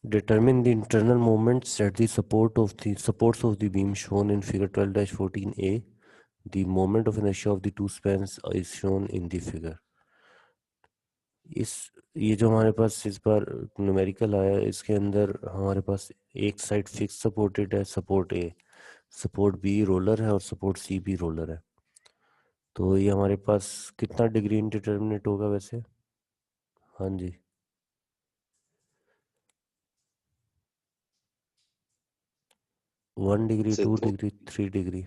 Determine the internal moments at the supports of the beam shown in figure 12-14A. The moment of inertia of the two spans is shown in the figure. इस ये जो हमारे पास इस बार numerical आया, इसके अंदर हमारे पास एक साइड फिक्स सपोर्टेड है, सपोर्ट ए, सपोर्ट बी रोलर है और सपोर्ट सी भी रोलर है। तो ये हमारे पास कितना डिग्री इंडिटरमिनेट होगा वैसे? हाँ जी, 1 डिग्री, सर 2 तो डिग्री, 3 डिग्री।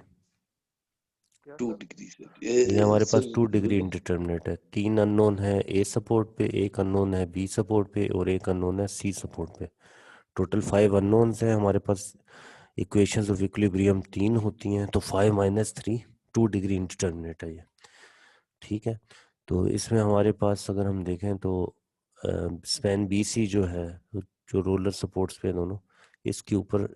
2 डिग्री सर, ये हमारे पास सर 2 डिग्री इंडिटरमिनेट है। 3 अननोन है ए सपोर्ट पे, एक अननोन है बी सपोर्ट पे और एक अननोन है सी सपोर्ट पे। टोटल 5 अननोन्स हैं हमारे पास। इक्वेशंस ऑफ इक्विलिब्रियम 3 होती हैं, तो 5 - 3 2 डिग्री इंडिटरमिनेट है ये। ठीक है, तो इसमें हमारे पास अगर हम देखें तो स्पैन बी सी जो है, जो रोलर सपोर्ट्स पे दोनों, इसके ऊपर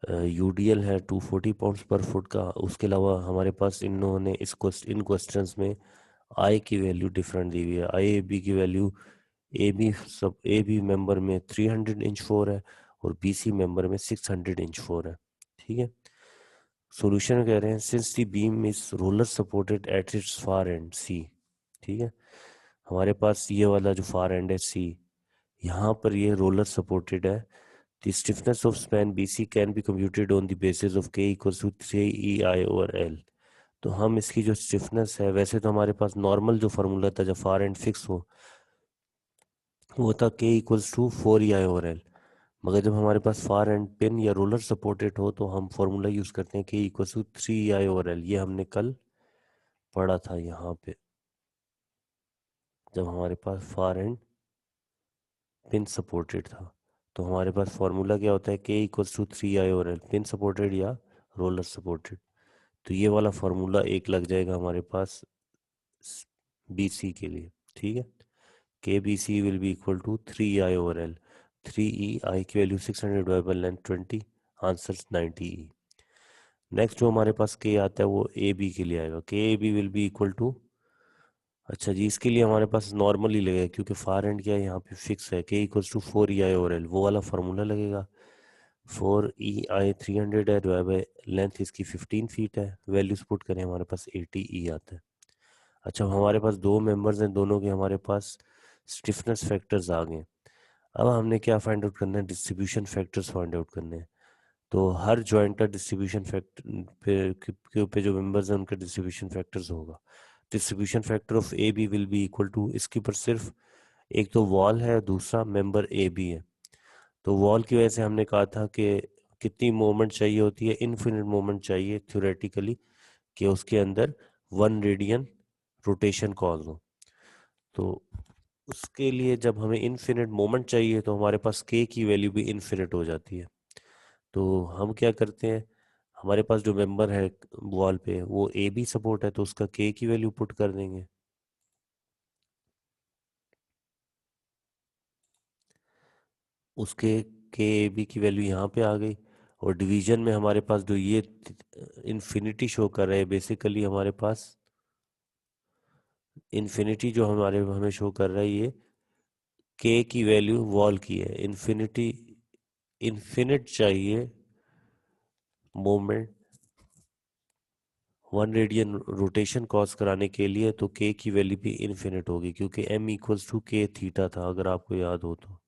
यूडीएल है 240 पाउंड्स पर फुट का। उसके अलावा हमारे पास इन्होंने इन क्वेश्चंस में आई की वैल्यू डिफरेंट दी हुई है। आई ए बी की वैल्यू ए बी मेंबर में 300 इंच 4 है और बी सी मेंबर में 600 इंच 4 है। ठीक है, सॉल्यूशन कह रहे हैं since the beam is roller supported at its far end C. ठीक है, हमारे पास ये वाला जो फार एंड है सी, यहाँ पर ये रोलर सपोर्टेड है। The stiffness of span BC can be computed on the basis of K equals to 3EI over L। तो हम इसकी जो स्टिफनेस है, वैसे तो हमारे पास नॉर्मल जो फार्मूला था जब फार एंड फिक्स हो, वो था K equals to 4EI over L। मगर जब हमारे पास फार एंड पिन या रोलर सपोर्टेड हो तो हम फार्मूला यूज करते हैं K equals to 3EI over L। ये हमने कल पढ़ा था यहाँ पे, जब हमारे पास फार एंड पिन सपोर्टेड था। तो हमारे पास फार्मूला क्या होता है, K equals to 3I over L, pin supported या रोलर सपोर्टेड। तो ये वाला फार्मूला एक लग जाएगा हमारे पास बी सी के लिए। ठीक है, K B C will be equal to 3I/L। 3E, I की value 600 divide by length 20, answer 90E। Next जो हमारे पास के आता है वो ए बी के लिए आएगा। K A B will be equal to, अच्छा जी, इसके लिए हमारे पास नॉर्मल ही लगेगा क्योंकि फार एंड क्या है यहाँ पे फिक्स है। के इक्वल्स टू 4EI/L, वो वाला फार्मूला लगेगा। 4EI 300 है, डिवाइड बाई लेंथ इसकी 15 फीट है। वैल्यूज पुट करें, हमारे पास 80E आता है। अच्छा, हमारे पास दो मेंबर्स हैं, दोनों के हमारे पास स्टिफनेस फैक्टर्स आ गए। अब हमने क्या फाइंड आउट करना है, डिस्ट्रीब्यूशन फैक्टर्स फाइंड आउट करने हैं। तो हर जॉइंट का डिस्ट्रीब्यूशन फैक्टर पे जो मेंबर्स हैं उनका डिस्ट्रीब्यूशन फैक्टर्स होगा। Distribution factor of A B will be equal to, इसके ऊपर सिर्फ एक तो वॉल है, दूसरा मेंबर ए बी है। तो वॉल की वजह से हमने कहा था कि कितनी मोमेंट चाहिए होती है, इनफिनिट मोमेंट चाहिए थ्योरेटिकली, कि उसके अंदर 1 रेडियन रोटेशन कॉज हो। तो उसके लिए जब हमें इनफिनिट मोमेंट चाहिए तो हमारे पास के की वैल्यू भी इनफिनिट हो जाती है। तो हम क्या करते हैं, हमारे पास जो मेंबर है वॉल पे वो ए बी सपोर्ट है, तो उसका के की वैल्यू पुट कर देंगे। उसके के ए बी की वैल्यू यहाँ पे आ गई। और डिवीजन में हमारे पास जो ये इन्फिनिटी शो कर रहे हैं, बेसिकली हमारे पास इन्फिनिटी जो हमारे हमें शो कर रहा है, ये के की वैल्यू वॉल की है। इन्फिनिटी इन्फिनिट चाहिए मोमेंट 1 रेडियन रोटेशन कॉज कराने के लिए, तो के की वैल्यू भी इन्फिनिट होगी क्योंकि एम इक्वल्स टू के थीटा था, अगर आपको याद हो तो।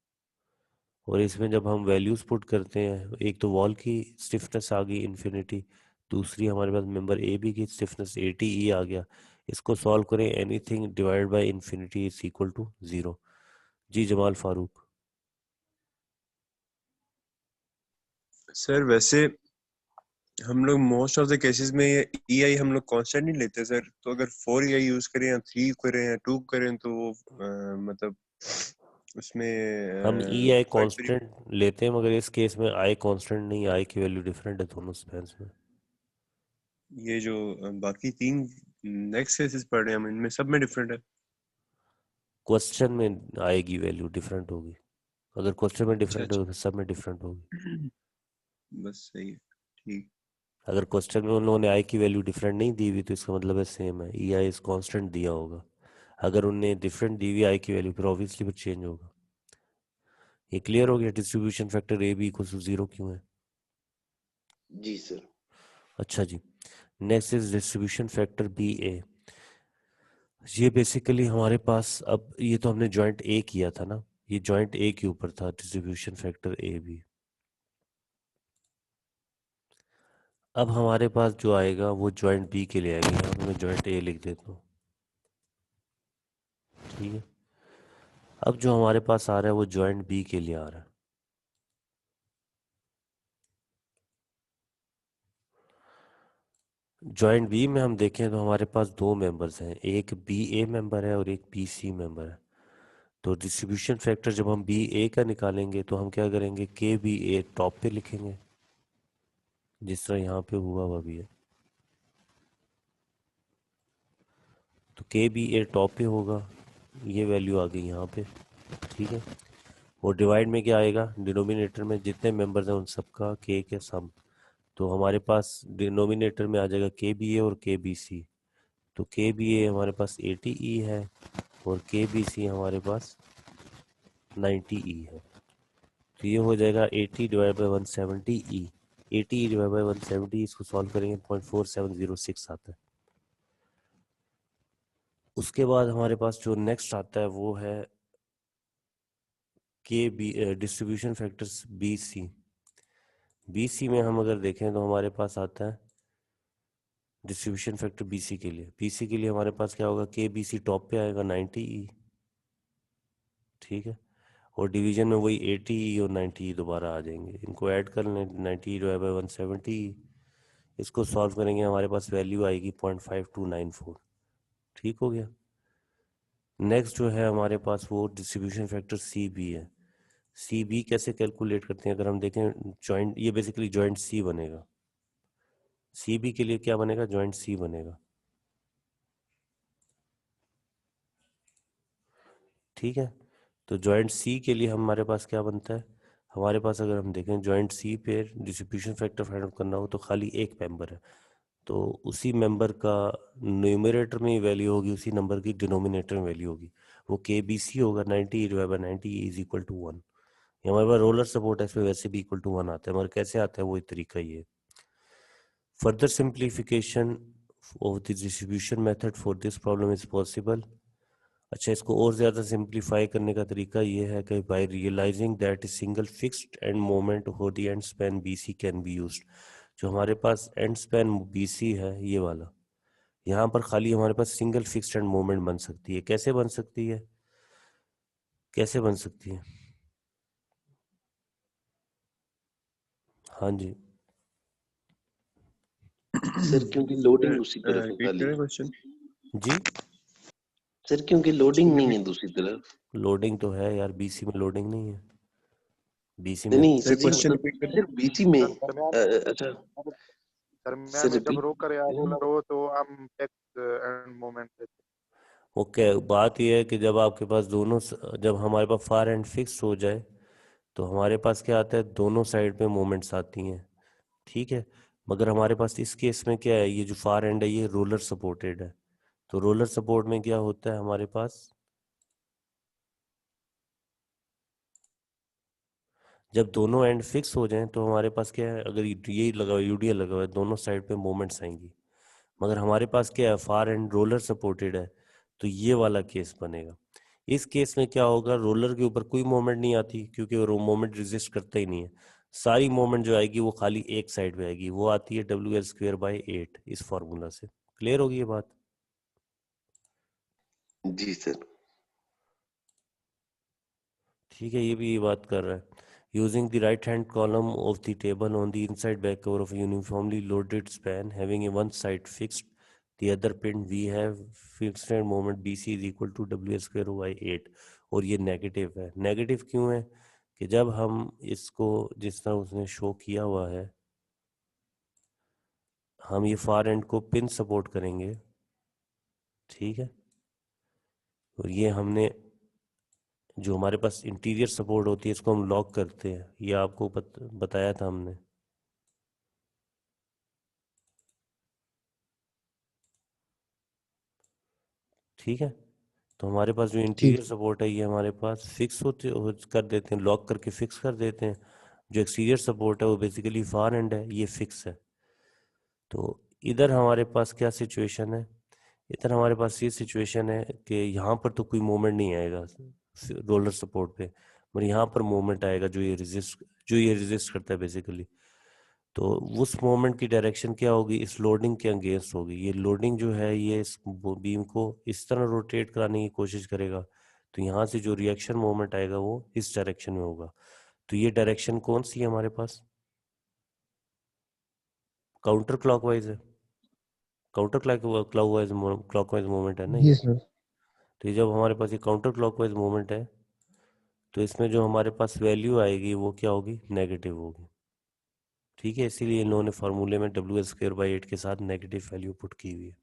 और इसमें जब हम वैल्यूज पुट करते हैं, एक तो वॉल की स्टिफनेस आ गई इन्फिनिटी, दूसरी हमारे पास मेंबर ए बी की स्टिफनेस 80E आ गया। इसको सॉल्व करें, anything divide by infinity is equal to 0। जी जमाल फारूक। सर वैसे हम लोग मोस्ट ऑफ द केसेस में ये ई आई हम लोग कांस्टेंट नहीं लेते सर। तो अगर 4 EI यूज करें या 3 करें या 2 करें तो वो मतलब उसमें हम ई आई क्वाइट वेरी, कांस्टेंट लेते हैं, मगर इस केस में आई कांस्टेंट नहीं, आई की वैल्यू डिफरेंट है दोनों स्पेंस में। ये जो बाकी 3 नेक्स्ट केसेस पढ़ रहे हैं हम, इनमें सब में डिफरेंट है। क्वेश्चन में आएगी वैल्यू डिफरेंट होगी, अगर क्वेश्चन में अच्छा डिफरेंट अच्छा। होगी तो सब में डिफरेंट होगी। बस सही है, ठीक। अगर क्वेश्चन में उन लोगों ने आई की वैल्यू डिफरेंट नहीं दी हुई तो इसका मतलब है सेम है, ई आई इज कांस्टेंट दिया होगा। अगर उनने डिफरेंट दी हुई आई की वैल्यू, फिर ऑब्वियसली फिर चेंज होगा। ये क्लियर हो गया distribution factor A B equal to 0 क्यों है? जी सर। अच्छा जी, next is distribution factor B A. ये बेसिकली हमारे पास, अब ये तो हमने जॉइंट ए किया था ना, ये जॉइंट ए के ऊपर था डिस्ट्रीब्यूशन फैक्टर ए बी। अब हमारे पास जो आएगा वो जॉइंट बी के लिए आएगा, यहाँ पे मैं जॉइंट ए लिख देता हूँ। ठीक है, अब जो हमारे पास आ रहा है वो जॉइंट बी के लिए आ रहा है। जॉइंट बी में हम देखें तो हमारे पास दो मेंबर्स हैं, एक बी ए मेंबर है और एक बी सी मेंबर है। तो डिस्ट्रीब्यूशन फैक्टर जब हम बी ए का निकालेंगे तो हम क्या करेंगे, के बी ए टॉप पे लिखेंगे, जिस तरह यहाँ पे हुआ हुआ भी है। तो के बी ए टॉप पे होगा, ये वैल्यू आ गई यहाँ पे। ठीक है, और डिवाइड में क्या आएगा, डिनोमिनेटर में जितने मेंबर्स हैं उन सबका के सम। तो हमारे पास डिनोमिनेटर में आ जाएगा के बी ए और के बी सी। तो के बी ए हमारे पास 80 ई है और के बी सी हमारे पास 90 ई है। तो ये हो जाएगा 80 divide by 170 E. 80 divide by 170, इसको सॉल्व करेंगे 0.4706 आता है। उसके बाद हमारे पास जो नेक्स्ट आता है वो है K B distribution factors B C. B C में हम अगर देखें तो हमारे पास आता है डिस्ट्रीब्यूशन फैक्टर बी सी के लिए। बी सी के लिए हमारे पास क्या होगा, के बी सी टॉप पे आएगा 90 ई। ठीक है, और डिवीजन में वही 80 और 90 दोबारा आ जाएंगे, इनको ऐड कर लें 90 डिवाइड बाई 170। इसको सॉल्व करेंगे, हमारे पास वैल्यू आएगी 0.5294। ठीक हो गया। नेक्स्ट जो है हमारे पास वो डिस्ट्रीब्यूशन फैक्टर सी बी है। सी बी कैसे कैलकुलेट करते हैं, अगर हम देखें जॉइंट, ये बेसिकली जॉइंट सी बनेगा। सी बी के लिए क्या बनेगा, जॉइंट सी बनेगा। ठीक है, तो जॉइंट सी के लिए हमारे पास क्या बनता है, हमारे पास अगर हम देखें जॉइंट सी पे डिस्ट्रीब्यूशन फैक्टर फाइंड आउट करना हो तो खाली एक मेंबर है, तो उसी मेंबर का न्यूमरेटर में वैल्यू होगी, उसी नंबर की डिनोमिनेटर में वैल्यू होगी। वो के बी सी होगा 90 divide by 90 is equal to 1। ये हमारे पास रोलर सपोर्ट है, इसमें वैसे भी इक्वल टू 1 आता है, मगर कैसे आता है वो तरीका ये है। Further simplification of the distribution method for this problem is possible. अच्छा, इसको और ज़्यादा सिंप्लीफाई करने का तरीका ये है कि by realising that single fixed end moment for the end span B C can be used. जो हमारे पास एंड स्पैन बी सी है ये वाला, यहाँ पर खाली हमारे पास सिंगल फिक्स्ड एंड मोमेंट बन सकती है। कैसे बन सकती है, कैसे बन सकती है? हाँ जी। सर क्योंकि लोडिंग दूसरी तरफ है रिपीट खाली। करें क्वेश्चन। जी, सर क्योंकि लोडिंग नहीं है दूसरी तरफ। लोडिंग तो है यार, बीसी में लोडिंग नहीं है। बीसी नहीं में नहीं सर जी, क्वेश्चन मतलब रिपीट करें। सिर्फ बीसी में दरम्यान अच्छा दरम्यान सर में जब रिपीट। रोक कर या रोलर हो तो हम टेक्स एंड मोमेंट देते ओके, बात यह है कि जब आपके पास दोनों जब हमारे पास फार एंड फिक्स हो जाए तो हमारे पास क्या आता है, दोनों साइड पे मोमेंट्स आती हैं। ठीक है, मगर हमारे पास इस केस में क्या है, ये जो फार एंड है ये रोलर सपोर्टेड है। तो रोलर सपोर्ट में क्या होता है हमारे पास, जब दोनों एंड फिक्स हो जाएं तो हमारे पास क्या है, अगर ये लगा हुआ यूडीएल लगा हुआ है दोनों साइड पे मोमेंट्स आएंगी। मगर हमारे पास क्या है, फार एंड रोलर सपोर्टेड है, तो ये वाला केस बनेगा। इस केस में क्या होगा, रोलर के ऊपर कोई मोमेंट नहीं आती क्योंकि वो मोमेंट रेजिस्ट करता ही नहीं है। सारी मोमेंट जो आएगी वो खाली एक साइड पे आएगी, वो आती है WL²/8 इस फॉर्मूला से। क्लियर होगी ये बात? जी सर। ठीक है, ये भी ये बात कर रहा है। Using the right hand column of the table on the inside back cover of uniformly loaded span having a one side fixed the other pin we have fixed end moment BC is equal to WL²/8। और ये negative है। Negative क्यों है, कि जब हम इसको जिस तरह उसने शो किया हुआ है, हम ये फार एंड को पिन सपोर्ट करेंगे। ठीक है, और ये हमने जो हमारे पास इंटीरियर सपोर्ट होती है इसको हम लॉक करते हैं, ये आपको बताया था हमने। ठीक है, तो हमारे पास जो इंटीरियर सपोर्ट है ये हमारे पास फिक्स कर देते हैं, लॉक करके फिक्स कर देते हैं। जो एक्सटीरियर सपोर्ट है वो बेसिकली फार एंड है, ये फिक्स है। तो इधर हमारे पास क्या सिचुएशन है, इधर हमारे पास ये सिचुएशन है कि यहाँ पर तो कोई मोमेंट नहीं आएगा रोलर सपोर्ट पे, मगर यहाँ पर मोमेंट आएगा जो ये रेजिस्ट करता है बेसिकली। तो उस मोमेंट की डायरेक्शन क्या होगी, इस लोडिंग के अगेंस्ट होगी। ये लोडिंग जो है ये इस बीम को इस तरह रोटेट कराने की कोशिश करेगा, तो यहाँ से जो रिएक्शन मोमेंट आएगा वो इस डायरेक्शन में होगा। तो ये डायरेक्शन कौन सी है हमारे पास, काउंटर क्लॉकवाइज है, काउंटर क्लॉकवाइज मूवमेंट है ना ये। सर। तो ये जब हमारे पास ये काउंटर क्लॉकवाइज मूवमेंट है तो इसमें जो हमारे पास वैल्यू आएगी वो क्या होगी, नेगेटिव होगी। ठीक है, इसीलिए इन लोगों ने फार्मूले में W²/8 के साथ नेगेटिव वैल्यू पुट की हुई है।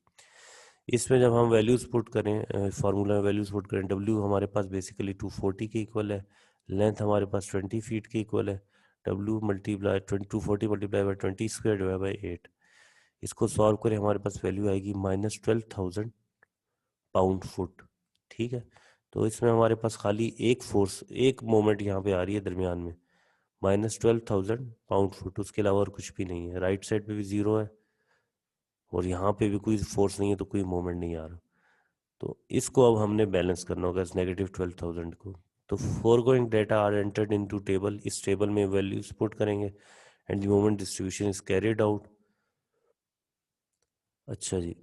इसमें जब हम वैल्यूज पुट करें, फार्मूला में वैल्यूज पुट करें, W हमारे पास बेसिकली 240 के इक्वल है, लेंथ हमारे पास 20 फीट के इक्वल है। W मल्टीप्लाई 240 मल्टीप्लाई बाई 20² / 8, इसको सॉल्व करें हमारे पास वैल्यू आएगी -12,000 पाउंड फुट। ठीक है, तो इसमें हमारे पास खाली एक फोर्स, एक मोमेंट यहाँ पे आ रही है दरमियान में, -12,000 पाउंड फुट, उसके अलावा और कुछ भी नहीं है। राइट साइड पे भी 0 है और यहाँ पे भी कोई फोर्स नहीं है, तो कोई मोमेंट नहीं आ रहा। तो इसको अब हमने बैलेंस करना होगा इस -12,000 को। तो foregoing data are entered into table, इस टेबल में वैल्यूज पुट करेंगे and the moment distribution is carried out. अच्छा जी,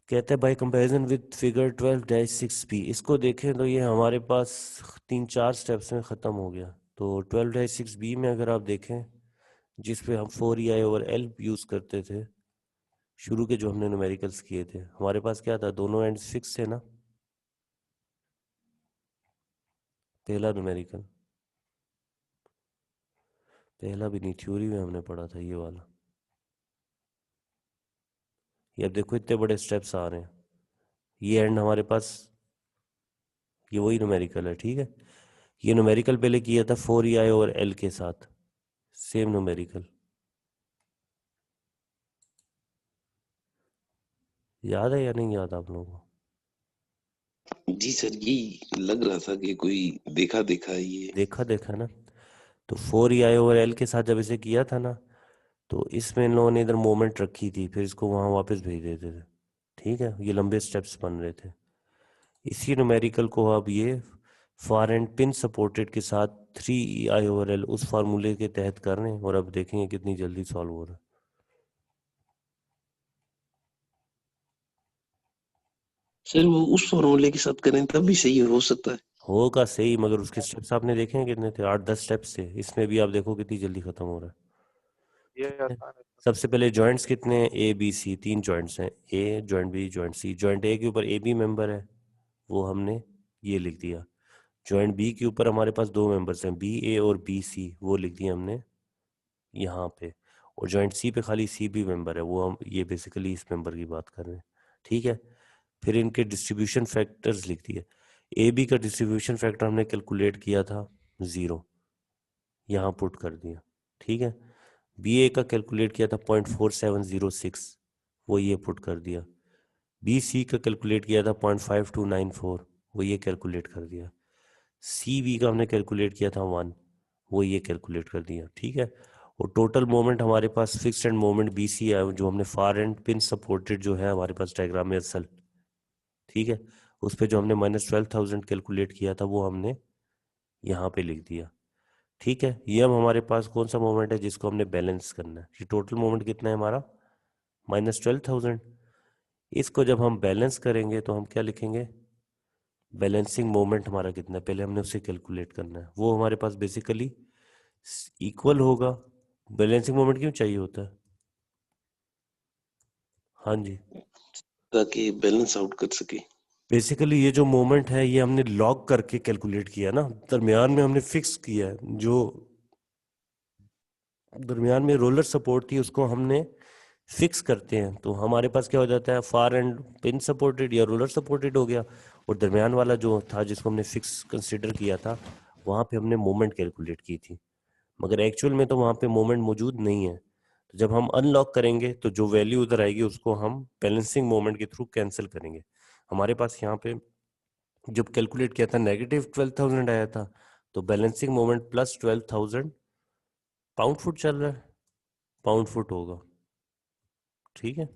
कहते हैं bye comparison with figure 12-6b, इसको देखें तो ये हमारे पास 3-4 स्टेप्स में ख़त्म हो गया। तो 12-6b में अगर आप देखें, जिस पे हम 4EI/L यूज़ करते थे, शुरू के जो हमने न्यूमेरिकल्स किए थे, हमारे पास क्या था, दोनों एंड फिक्स थे ना। पहला न्यूमेरिकल, पहला भी नहीं, थ्योरी में हमने पढ़ा था ये वाला। ये अब देखो इतने बड़े स्टेप्स आ रहे हैं, ये एंड हमारे पास ये वही न्यूमेरिकल है। ठीक है, ये न्यूमेरिकल पहले किया था 4EI/L के साथ, सेम न्यूमेरिकल, याद है या नहीं याद आप लोगों को? जी सर, यही लग रहा था कि कोई देखा देखा है ये। देखा ना। तो 4EI/L के साथ जब इसे किया था ना, तो इसमें इन लोगों ने इधर मोमेंट रखी थी, फिर इसको वहां वापस भेज देते थे। ठीक है, ये लंबे स्टेप्स बन रहे थे। इसी न्यूमेरिकल को अब ये फार एंड पिन सपोर्टेड के साथ 3EI/L उस फार्मूले के तहत कर रहे हैं, और अब देखेंगे कितनी जल्दी सॉल्व हो रहा है। सर वो उस फॉर्मूले के साथ करें तब भी सही हो सकता है। होगा सही, मगर उसके स्टेप्स आपने देखे हैं कितने थे, 8-10 स्टेप्स थे। इसमें भी आप देखो कितनी जल्दी खत्म हो रहा है। ये ठीक है? आसान है। सबसे पहले जॉइंट्स कितने हैं, A B C, 3 जॉइंट्स हैं, A joint B joint C। Joint A के ऊपर AB मेंबर है, वो हमने ये लिख दिया। जॉइंट B के ऊपर हमारे पास 2 मेंबर्स हैं, BA और BC, वो लिख दिया हमने यहाँ पे। और जॉइंट C पे खाली CB मेंबर है, वो हम ये बेसिकली इस मेंबर की बात कर रहे हैं। ठीक है, फिर इनके डिस्ट्रीब्यूशन फैक्टर्स लिख दिए। AB का डिस्ट्रीब्यूशन फैक्टर हमने कैलकुलेट किया था 0, यहाँ पुट कर दिया। ठीक है, BA का कैलकुलेट किया था 0.4706, वो ये पुट कर दिया। BC का कैलकुलेट किया था 0.5294, वो ये कैलकुलेट कर दिया। CB का हमने कैलकुलेट किया था 1, वो ये कैलकुलेट कर दिया। ठीक है, और टोटल मोमेंट हमारे पास फिक्स्ड एंड मोमेंट BC है, जो हमने फार एंड पिन सपोर्टेड जो है हमारे पास डायग्राम में असल। ठीक है, उस पे जो हमने -12,000 कैलकुलेट किया था वो हमने यहाँ पे लिख दिया। ठीक है, ये अब हमारे पास कौन सा मोमेंट है जिसको हमने बैलेंस करना है। ये टोटल मोमेंट कितना है हमारा, -12,000। इसको जब हम बैलेंस करेंगे तो हम क्या लिखेंगे, बैलेंसिंग मोमेंट हमारा कितना है, पहले हमने उसे कैलकुलेट करना है। वो हमारे पास बेसिकली इक्वल होगा। बैलेंसिंग मोमेंट क्यों चाहिए होता है? हाँ जी, ताकि बैलेंस आउट कर सके। बेसिकली ये जो मोमेंट है ये हमने लॉग करके कैलकुलेट किया ना, दरमियान में हमने फिक्स किया है। जो दरमियान में रोलर सपोर्ट थी उसको हमने फिक्स करते हैं, तो हमारे पास क्या हो जाता है, फार एंड पिन सपोर्टेड या रोलर सपोर्टेड हो गया, और दरमियान वाला जो था जिसको हमने फिक्स कंसिडर किया था, वहाँ पे हमने मोमेंट कैलकुलेट की थी। मगर एक्चुअल में तो वहां पे मोमेंट मौजूद नहीं है। तो जब हम अनलॉक करेंगे तो जो वैल्यू उधर आएगी उसको हम बैलेंसिंग मोमेंट के थ्रू कैंसिल करेंगे। हमारे पास यहाँ पे जब कैलकुलेट किया था नेगेटिव 12,000 आया था, तो balancing moment plus 12,000 pound foot चल रहा है, पाउंड फुट होगा। ठीक है,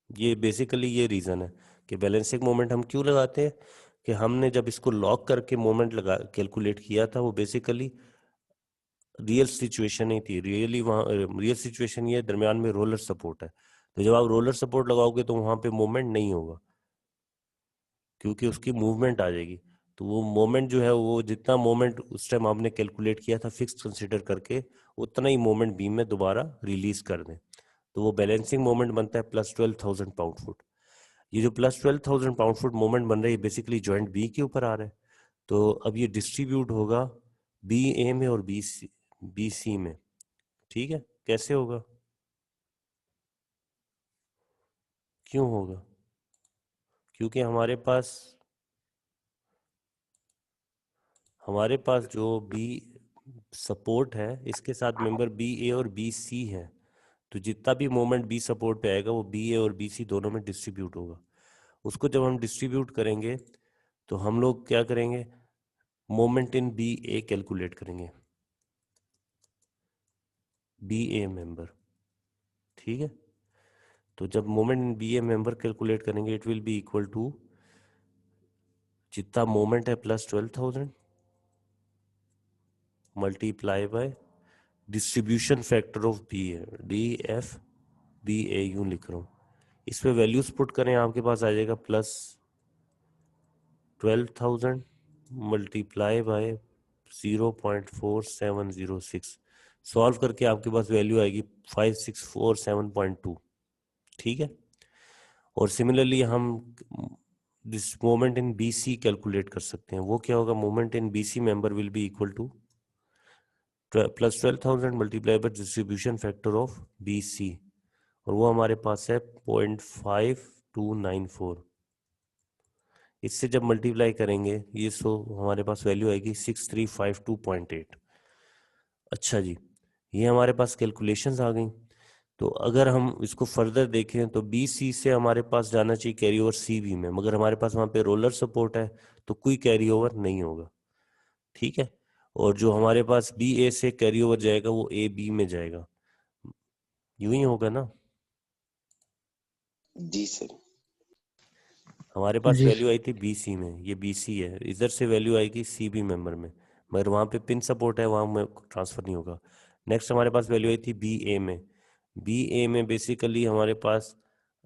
ये बेसिकली ये रीज़न है कि बैलेंसिंग मोमेंट हम क्यों लगाते हैं, कि हमने जब इसको लॉक करके मोमेंट लगा कैलकुलेट किया था वो बेसिकली रियल सिचुएशन ही थी। रियल सिचुएशन ये दरमियान में रोलर सपोर्ट है, तो जब आप रोलर सपोर्ट लगाओगे तो वहां पे मोमेंट नहीं होगा क्योंकि उसकी मूवमेंट आ जाएगी। तो वो मोमेंट जो है वो जितना मोमेंट उस टाइम आपने कैलकुलेट किया था फिक्स कंसिडर करके, उतना ही मोमेंट बीम में दोबारा रिलीज कर दें, तो वो बैलेंसिंग मोमेंट बनता है प्लस 12,000 पाउंड फुट। ये जो प्लस 12,000 पाउंड फुट मोमेंट बन रहा है बेसिकली जॉइंट बी के ऊपर आ रहा है। तो अब ये डिस्ट्रीब्यूट होगा बी ए में और बी सी में। ठीक है, कैसे होगा, क्यों होगा, क्योंकि हमारे पास जो बी सपोर्ट है इसके साथ मेंबर बी ए और बी सी है, तो जितना भी मोमेंट बी सपोर्ट पे आएगा वो बी ए और बी सी दोनों में डिस्ट्रीब्यूट होगा। उसको जब हम डिस्ट्रीब्यूट करेंगे तो हम लोग क्या करेंगे, moment in B A calculate करेंगे, बी ए मेंबर। ठीक है, तो जब moment in B A member calculate करेंगे it will be equal to जितना मोमेंट है plus 12,000 multiply by distribution factor of B A, D F B A यूं लिख रहा हूँ। इस पे वैल्यूज पुट करें, आपके पास आ जाएगा प्लस 12,000 मल्टीप्लाई बाय 0.4706। सॉल्व करके आपके पास वैल्यू आएगी 5647.2। ठीक है, और सिमिलरली हम this moment in B C calculate कर सकते हैं। वो क्या होगा, moment in B C member will be equal to plus 12,000 multiply by distribution factor of B C, और वो हमारे पास है 0.5294। इससे जब मल्टीप्लाई करेंगे ये हमारे पास वैल्यू आएगी 6352.8। अच्छा जी, ये हमारे पास कैलकुलेशंस आ गई। तो अगर हम इसको फर्दर देखें तो बी सी से हमारे पास जाना चाहिए कैरी ओवर सी बी में, मगर हमारे पास वहाँ पे रोलर सपोर्ट है तो कोई कैरी ओवर नहीं होगा। ठीक है, और जो हमारे पास बी ए से कैरी ओवर जाएगा वो ए बी में जाएगा, यूं ही होगा ना। जी सर। हमारे पास जी वैल्यू आई थी बी सी में, ये बी सी है, इधर से वैल्यू आएगी सी बी मेंबर में, मगर वहाँ पे पिन सपोर्ट है, वहाँ में ट्रांसफर नहीं होगा। नेक्स्ट हमारे पास वैल्यू आई थी बी ए में। बी ए में बेसिकली हमारे पास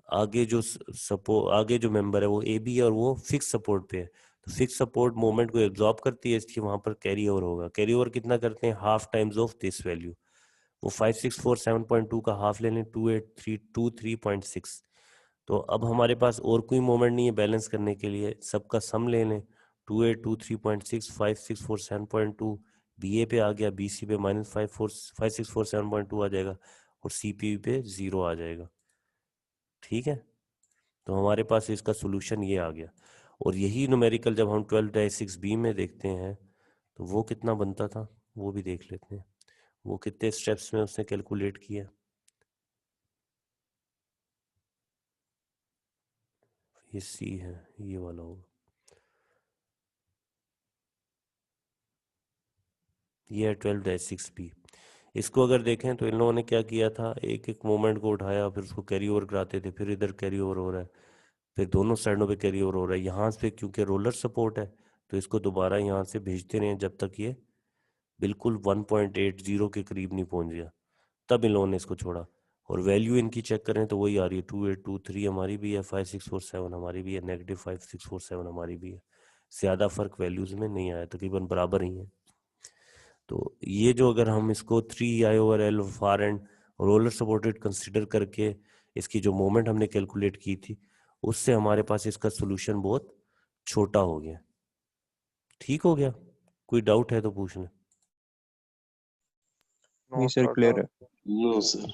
आगे जो मेंबर है वो ए बी है और वो फिक्स सपोर्ट पे है, तो फिक्स सपोर्ट मोमेंट को एब्जॉर्ब करती है, इसलिए वहाँ पर कैरी ओवर होगा। कैरी ओवर कितना करते हैं, half times of this value. वो 5647.2 का हाफ ले लें 283223.6। तो अब हमारे पास और कोई मोमेंट नहीं है बैलेंस करने के लिए, सबका सम ले लें 2823.6 5647.2 बी ए पे आ गया, बी सी पे -5647.2 आ जाएगा और सी पी पे 0 आ जाएगा। ठीक है, तो हमारे पास इसका सोल्यूशन ये आ गया। और यही न्यूमेरिकल जब हम 12-6 बी में देखते हैं तो वो कितना बनता था वो भी देख लेते हैं, वो कितने स्टेप्स में उसने कैलकुलेट किया। ये सी है, ये वाला होगा, ये है 12-6 बी। इसको अगर देखें तो इन लोगों ने क्या किया था, एक एक मोमेंट को उठाया फिर उसको कैरी ओवर कराते थे, फिर इधर कैरी ओवर हो रहा है, फिर दोनों साइडों पे कैरी ओवर हो रहा है। यहाँ से क्योंकि रोलर सपोर्ट है तो इसको दोबारा यहाँ से भेजते रहे जब तक ये बिल्कुल 1.80 के करीब नहीं पहुंच गया, तब इन लोगों ने इसको छोड़ा। और वैल्यू इनकी चेक करें तो वही आ रही है, 2823 हमारी भी है, 5647 हमारी भी है, -5647 हमारी भी है। ज़्यादा फर्क वैल्यूज में नहीं आया, तकरीबन बराबर ही है। तो ये जो अगर हम इसको 3I/L far and roller supported consider करके इसकी जो मोमेंट हमने कैलकुलेट की थी उससे हमारे पास इसका सोल्यूशन बहुत छोटा हो गया। ठीक हो गया, कोई डाउट है तो पूछ लें। नहीं No सर, sir, क्लियर है। No sir.